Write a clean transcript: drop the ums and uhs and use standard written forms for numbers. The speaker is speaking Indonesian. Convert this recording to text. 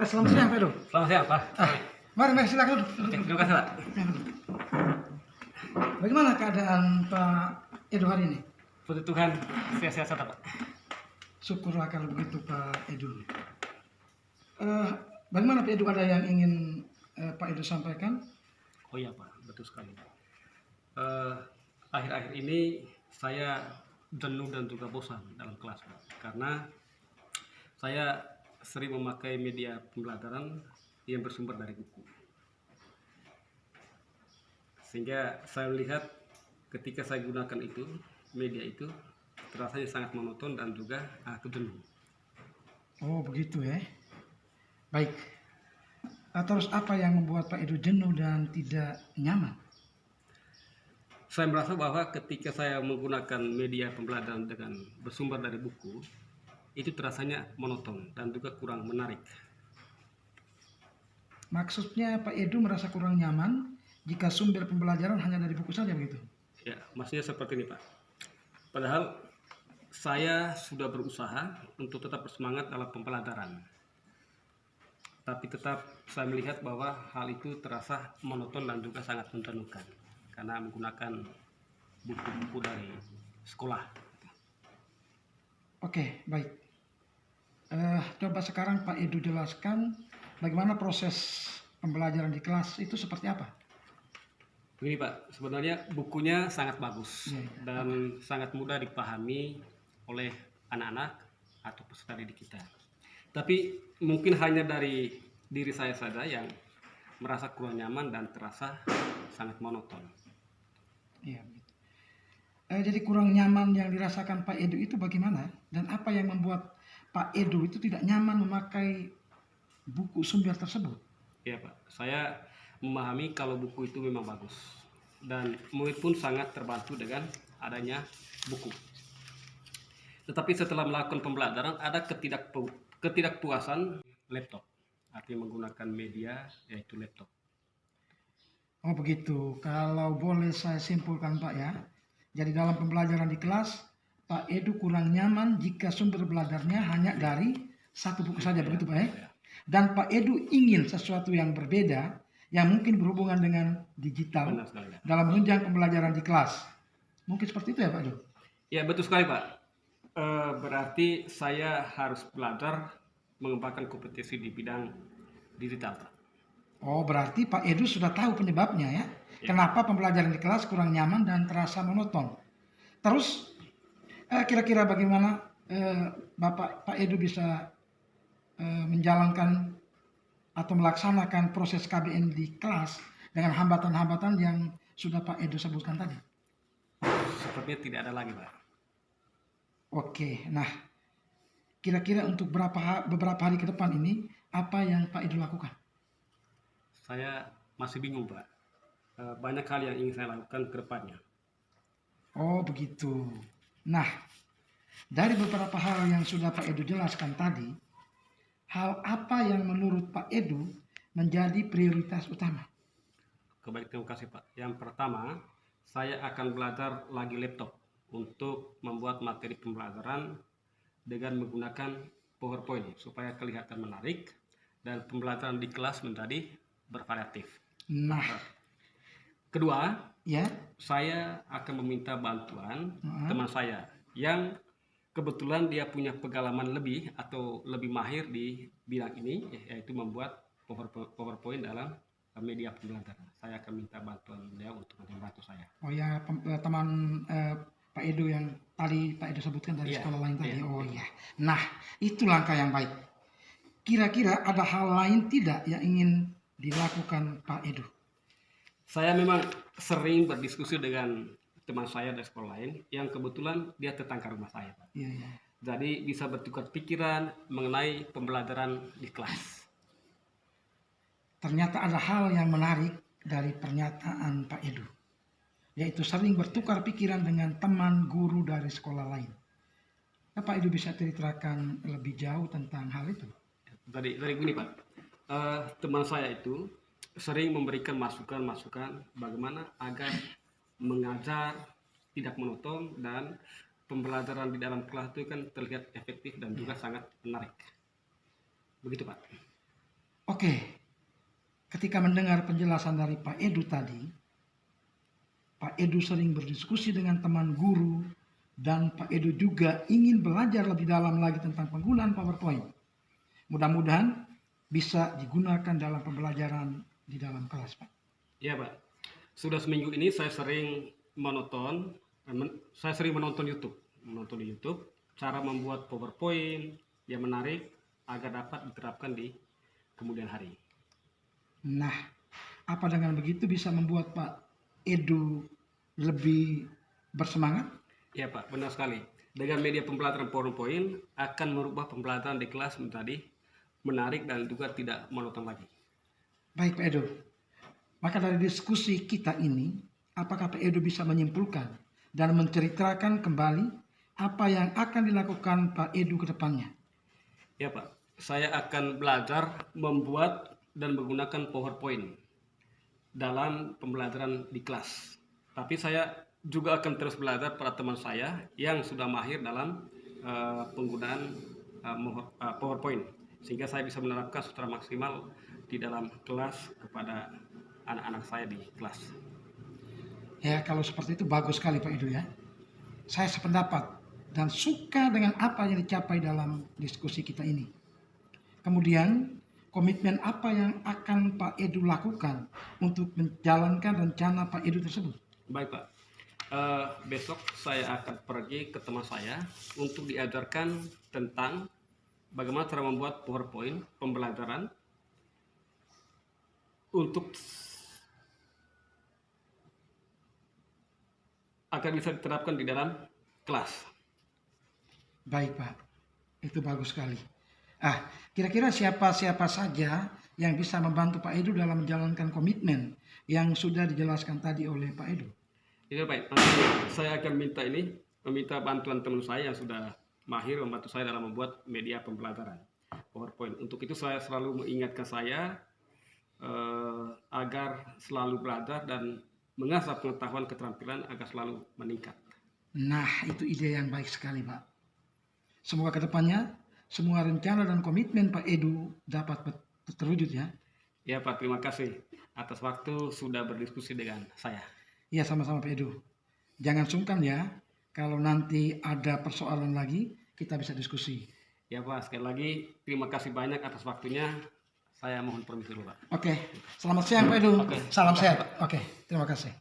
Selamat siang, Pak Edo. Selamat siang, Pak. Mari silakan duduk. Oke, terima kasih, Pak. Bagaimana keadaan Pak Edo hari ini? Puji Tuhan, sehat-sehat saja, Pak. Syukurlah kalau begitu, Pak Edo. Bagaimana Pak Edo, ada yang ingin Pak Edo sampaikan? Oh iya, Pak, betul sekali. Akhir-akhir ini saya jenuh dan juga bosan dalam kelas, Pak. Karena saya sering memakai media pembelajaran yang bersumber dari buku. Sehingga saya melihat ketika saya gunakan itu, media itu, rasanya sangat monoton dan juga aku jenuh. Oh, begitu ya. Baik. Terus apa yang membuat Pak Edo jenuh dan tidak nyaman? Saya merasa bahwa ketika saya menggunakan media pembelajaran dengan bersumber dari buku, itu terasanya monoton dan juga kurang menarik. Maksudnya Pak Edo merasa kurang nyaman jika sumber pembelajaran hanya dari buku saja, begitu? Ya, maksudnya seperti ini, Pak. Padahal saya sudah berusaha untuk tetap bersemangat dalam pembelajaran. Tapi tetap saya melihat bahwa hal itu terasa monoton dan juga sangat menjenuhkan karena menggunakan buku-buku dari sekolah. Oke, baik. Coba sekarang Pak Edo jelaskan bagaimana proses pembelajaran di kelas itu seperti apa? Begini, Pak, sebenarnya bukunya sangat bagus Ya, dan sangat mudah dipahami oleh anak-anak atau peserta didik kita. Tapi mungkin hanya dari diri saya saja yang merasa kurang nyaman dan terasa sangat monoton. Iya, begitu. Jadi kurang nyaman yang dirasakan Pak Edo itu bagaimana? Dan apa yang membuat Pak Edo itu tidak nyaman memakai buku sumber tersebut? Ya, Pak, saya memahami kalau buku itu memang bagus dan murid pun sangat terbantu dengan adanya buku. Tetapi setelah melakukan pembelajaran ada ketidakpuasan laptop, artinya menggunakan media yaitu laptop. Oh begitu. Kalau boleh saya simpulkan Pak ya. Jadi dalam pembelajaran di kelas, Pak Edo kurang nyaman jika sumber belajarnya hanya dari satu buku saja, begitu Pak ya? Dan Pak Edo ingin sesuatu yang berbeda, yang mungkin berhubungan dengan digital Benar sekali, Pak. dalam menunjang pembelajaran di kelas. Mungkin seperti itu ya Pak Edo? Ya, betul sekali, Pak. Berarti saya harus belajar mengembangkan kompetensi di bidang digital, Pak. Oh berarti Pak Edo sudah tahu penyebabnya ya? Ya. Kenapa pembelajaran di kelas kurang nyaman dan terasa monoton. Terus kira-kira bagaimana Pak Edo bisa menjalankan atau melaksanakan proses KBM di kelas dengan hambatan-hambatan yang sudah Pak Edo sebutkan tadi? Sepertinya tidak ada lagi, Pak. Oke, nah kira-kira untuk beberapa hari ke depan ini apa yang Pak Edo lakukan? Saya masih bingung, Pak. Banyak hal yang ingin saya lakukan ke depannya. Oh begitu. Nah, dari beberapa hal yang sudah Pak Edo jelaskan tadi, hal apa yang menurut Pak Edo menjadi prioritas utama? Baik, terima kasih, Pak. Yang pertama, saya akan belajar lagi laptop untuk membuat materi pembelajaran dengan menggunakan PowerPoint supaya kelihatan menarik dan pembelajaran di kelas menjadi bervariatif. Nah, Kedua, ya, saya akan meminta bantuan teman saya yang kebetulan dia punya pengalaman lebih atau lebih mahir di bidang ini, yaitu membuat PowerPoint dalam media pembelajaran. Saya akan minta bantuan beliau untuk membantu saya. oh ya teman Pak Edo yang tadi Pak Edo sebutkan dari Iya, sekolah lain tadi. iya. Oh iya. Nah, itu langkah yang baik. Kira-kira ada hal lain tidak yang ingin dilakukan Pak Edo? Saya memang sering berdiskusi dengan teman saya dari sekolah lain yang kebetulan dia tetangga rumah saya, Pak. Iya, iya. Jadi bisa bertukar pikiran mengenai pembelajaran di kelas. Ternyata ada hal yang menarik dari pernyataan Pak Edo, yaitu sering bertukar pikiran dengan teman guru dari sekolah lain. Nah, Pak Edo bisa ceritakan lebih jauh tentang hal itu? Dari gini, Pak. Teman saya itu sering memberikan masukan-masukan bagaimana agar mengajar tidak monoton dan pembelajaran di dalam kelas itu kan terlihat efektif dan juga sangat menarik. Begitu, Pak. Oke, ketika mendengar penjelasan dari Pak Edu tadi, Pak Edu sering berdiskusi dengan teman guru, dan Pak Edu juga ingin belajar lebih dalam lagi tentang penggunaan PowerPoint. Mudah-mudahan bisa digunakan dalam pembelajaran di dalam kelas, Pak. Iya, Pak. Sudah seminggu ini saya sering menonton YouTube, menonton di YouTube cara membuat PowerPoint yang menarik agar dapat diterapkan di kemudian hari. Nah, apa dengan begitu bisa membuat Pak Edu lebih bersemangat? Iya, Pak, benar sekali. Dengan media pembelajaran PowerPoint akan merubah pembelajaran di kelas menjadi menarik dan juga tidak monoton lagi. Baik, Pak Edu. Maka dari diskusi kita ini, apakah Pak Edu bisa menyimpulkan dan menceritakan kembali apa yang akan dilakukan Pak Edu ke depannya? Ya, Pak. Saya akan belajar membuat dan menggunakan PowerPoint dalam pembelajaran di kelas. Tapi saya juga akan terus belajar pada teman saya yang sudah mahir dalam penggunaan PowerPoint, sehingga saya bisa menerapkan secara maksimal di dalam kelas kepada anak-anak saya di kelas. Ya, kalau seperti itu bagus sekali Pak Edu ya. Saya sependapat dan suka dengan apa yang dicapai dalam diskusi kita ini. Kemudian, komitmen apa yang akan Pak Edu lakukan untuk menjalankan rencana Pak Edu tersebut? Baik, Pak. Besok saya akan pergi ke teman saya untuk diajarkan tentang bagaimana cara membuat PowerPoint pembelajaran untuk agar bisa diterapkan di dalam kelas. Baik, Pak. Itu bagus sekali. Kira-kira siapa-siapa saja yang bisa membantu Pak Edu dalam menjalankan komitmen yang sudah dijelaskan tadi oleh Pak Edu? Iya, baik. Saya akan meminta bantuan teman saya yang sudah mahir membantu saya dalam membuat media pembelajaran PowerPoint. Untuk itu saya selalu mengingatkan saya agar selalu belajar dan mengasah pengetahuan keterampilan agar selalu meningkat. Nah, itu ide yang baik sekali, Pak. Semoga kedepannya semua rencana dan komitmen Pak Edu dapat terwujud ya. Ya, Pak, terima kasih atas waktu sudah berdiskusi dengan saya. Iya, sama-sama Pak Edu. Jangan sungkan ya, kalau nanti ada persoalan lagi, kita bisa diskusi. Ya, Pak, sekali lagi terima kasih banyak atas waktunya. Saya mohon permisi dulu, Pak. Oke, selamat siang Pak Edu. Oke. Salam sehat. Oke, terima kasih.